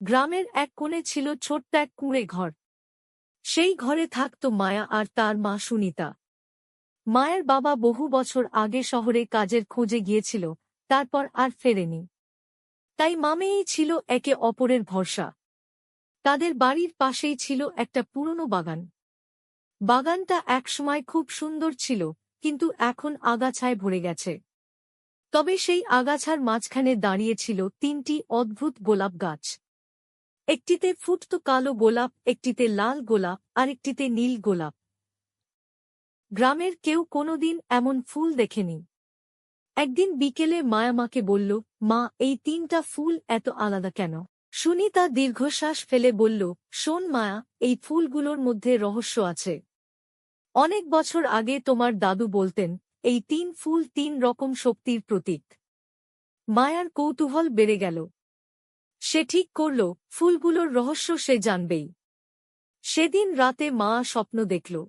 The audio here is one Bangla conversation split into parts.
গ্রামের এক কোণে ছিল ছোট্ট এক কুঁড়ে ঘর। সেই ঘরে থাকত মায়া আর তার মা সুনিতা। মায়ের বাবা বহু বছর আগে শহরে কাজের খোঁজে গিয়েছিল, তারপর আর ফেরেনি। তাই মামেই ছিল একে অপরের ভরসা। তাদের বাড়ির পাশেই ছিল একটা পুরনো বাগান। বাগানটা একসময় খুব সুন্দর ছিল, কিন্তু এখন আগাছায় ভরে গেছে। তবে সেই আগাছার মাঝখানে দাঁড়িয়েছিল তিনটি অদ্ভুত গোলাপ গাছ। একটিতে ফুটত কালো গোলাপ, একটিতে লাল গোলাপ, আরেকটিতে নীল গোলাপ। গ্রামের কেউ কোনোদিন এমন ফুল দেখেনি। একদিন বিকেলে মায়া মাকে বলল, মা, এই তিনটা ফুল এত আলাদা কেন? সুনিতা দীর্ঘশ্বাস ফেলে বলল, শোন মায়া, এই ফুলগুলোর মধ্যে রহস্য আছে। অনেক বছর আগে তোমার দাদু বলতেন, এই তিন ফুল তিন রকম শক্তির প্রতীক। মায়ার কৌতূহল বেড়ে গেল। সে ঠিক করল, ফুলগুলোর রহস্য সে জানবেই। সেদিন রাতে মা স্বপ্ন দেখল।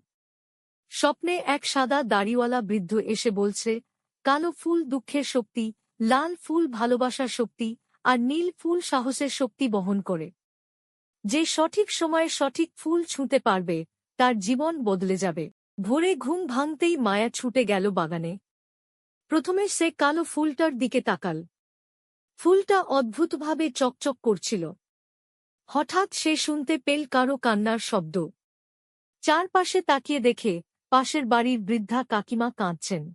স্বপ্নে এক সাদা দাড়িওয়ালা বৃদ্ধ এসে বলছে, কালো ফুল দুঃখের শক্তি, লাল ফুল ভালোবাসার শক্তি, আর নীল ফুল সাহসের শক্তি বহন করে। যে সঠিক সময়ে সঠিক ফুল ছুঁতে পারবে, তার জীবন বদলে যাবে। ভোরে ঘুম ভাঙতেই মায়া ছুটে গেল বাগানে। প্রথমে সে কালো ফুলটার দিকে তাকাল। ফুলটা অদ্ভুতভাবে চকচক করছিল। হঠাৎ সে শুনতে পেল কারো কান্নার শব্দ। চারপাশে তাকিয়ে দেখে পাশের বাড়ির বৃদ্ধা কাকিমা কাঁদছেন।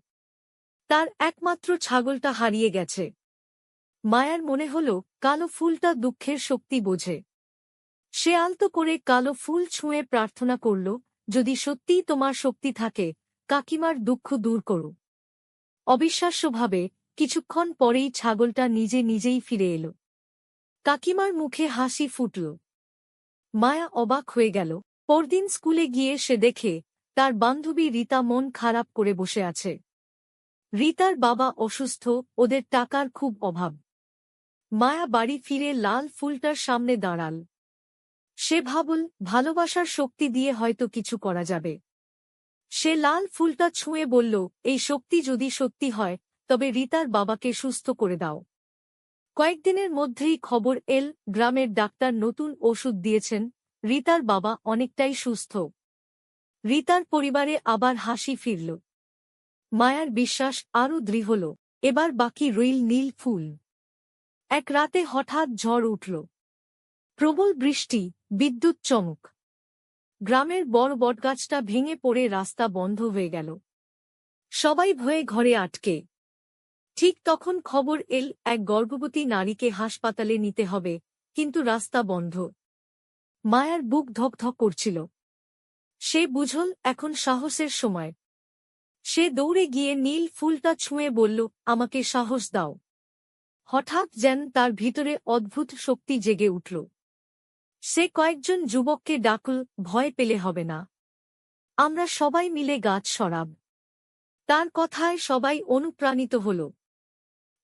তার একমাত্র ছাগলটা হারিয়ে গেছে। মায়ার মনে হল, কালো ফুলটা দুঃখের শক্তি বোঝে। সে আলতো করে কালো ফুল ছুঁয়ে প্রার্থনা করল, যদি সত্যিই তোমার শক্তি থাকে, কাকিমার দুঃখ দূর করো। অবিশ্বাস্যভাবে কিছুক্ষণ পরেই ছাগলটা নিজে নিজেই ফিরে এল। কাকিমার মুখে হাসি ফুটল। মায়া অবাক হয়ে গেল। পরদিন স্কুলে গিয়ে সে দেখে তার বান্ধবী রীতা মন খারাপ করে বসে আছে। রীতার বাবা অসুস্থ, ওদের টাকার খুব অভাব। মায়া বাড়ি ফিরে লাল ফুলটার সামনে দাঁড়াল। সে ভাবল, ভালোবাসার শক্তি দিয়ে হয়তো কিছু করা যাবে। সে লাল ফুলটা ছুঁয়ে বলল, এই শক্তি যদি সত্যি হয়, তবে রীতার বাবাকে সুস্থ করে দাও। কয়েকদিনের মধ্যেই খবর এল, গ্রামের ডাক্তার নতুন ওষুধ দিয়েছেন। রীতার বাবা অনেকটাই সুস্থ। রীতার পরিবারে আবার হাসি ফিরল। মায়ার বিশ্বাস আরও দৃঢ় হল। এবার বাকি রইল নীল ফুল। এক রাতে হঠাৎ ঝড় উঠল। প্রবল বৃষ্টি, বিদ্যুৎ চমক। গ্রামের বড় বটগাছটা ভেঙে পড়ে রাস্তা বন্ধ হয়ে গেল। সবাই ভয়ে ঘরে আটকে। ঠিক তখন খবর এল, এক গর্ভবতী নারীকে হাসপাতালে নিতে হবে, কিন্তু রাস্তা বন্ধ। মায়ার বুক ধকধক করছিল। সে বুঝল, এখন সাহসের সময়। সে দৌড়ে গিয়ে নীল ফুলটা ছুঁয়ে বলল, আমাকে সাহস দাও। হঠাৎ যেন তার ভিতরে অদ্ভুত শক্তি জেগে উঠল। সে কয়েকজন যুবককে ডাকল, ভয় পেলে হবে না। আমরা সবাই মিলে গাছ সরাব। তার কথায় সবাই অনুপ্রাণিত হল।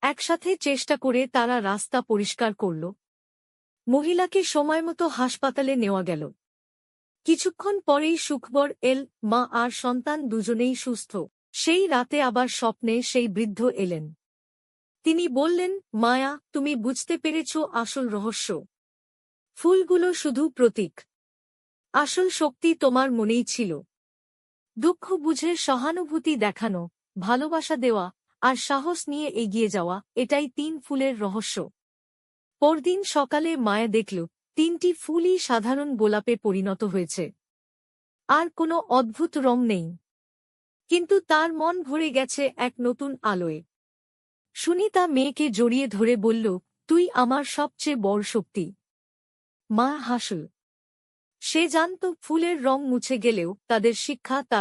একসাথে চেষ্টা করে তারা রাস্তা পরিষ্কার করল। মহিলাকে সময়মতো হাসপাতালে নেওয়া গেল। কিছুক্ষণ পরেই সুখবর এল, মা আর সন্তান দুজনেই সুস্থ। সেই রাতে আবার স্বপ্নে সেই বৃদ্ধ এলেন। তিনি বললেন, মায়া, তুমি বুঝতে পেরেছ আসল রহস্য। ফুলগুলো শুধু প্রতীক। আসল শক্তি তোমার মনেই ছিল। দুঃখ বুঝে সহানুভূতি দেখানো, ভালোবাসা দেওয়া, আর সাহস নিয়ে এগিয়ে যাওয়া, এটাই তিন ফুলের রহস্য। পরদিন সকালে মায়া দেখল, তিনটি ফুলই সাধারণ গোলাপে পরিণত হয়েছে। আর কোনো অদ্ভুত রং নেই। কিন্তু তার মন ভরে গেছে এক নতুন আলোয়। সুনিতা মেয়েকে জড়িয়ে ধরে বলল, তুই আমার সবচেয়ে বড় শক্তি। মা হাসল। সে জানত ফুলের রং মুছে গেলেও তাদের শিক্ষা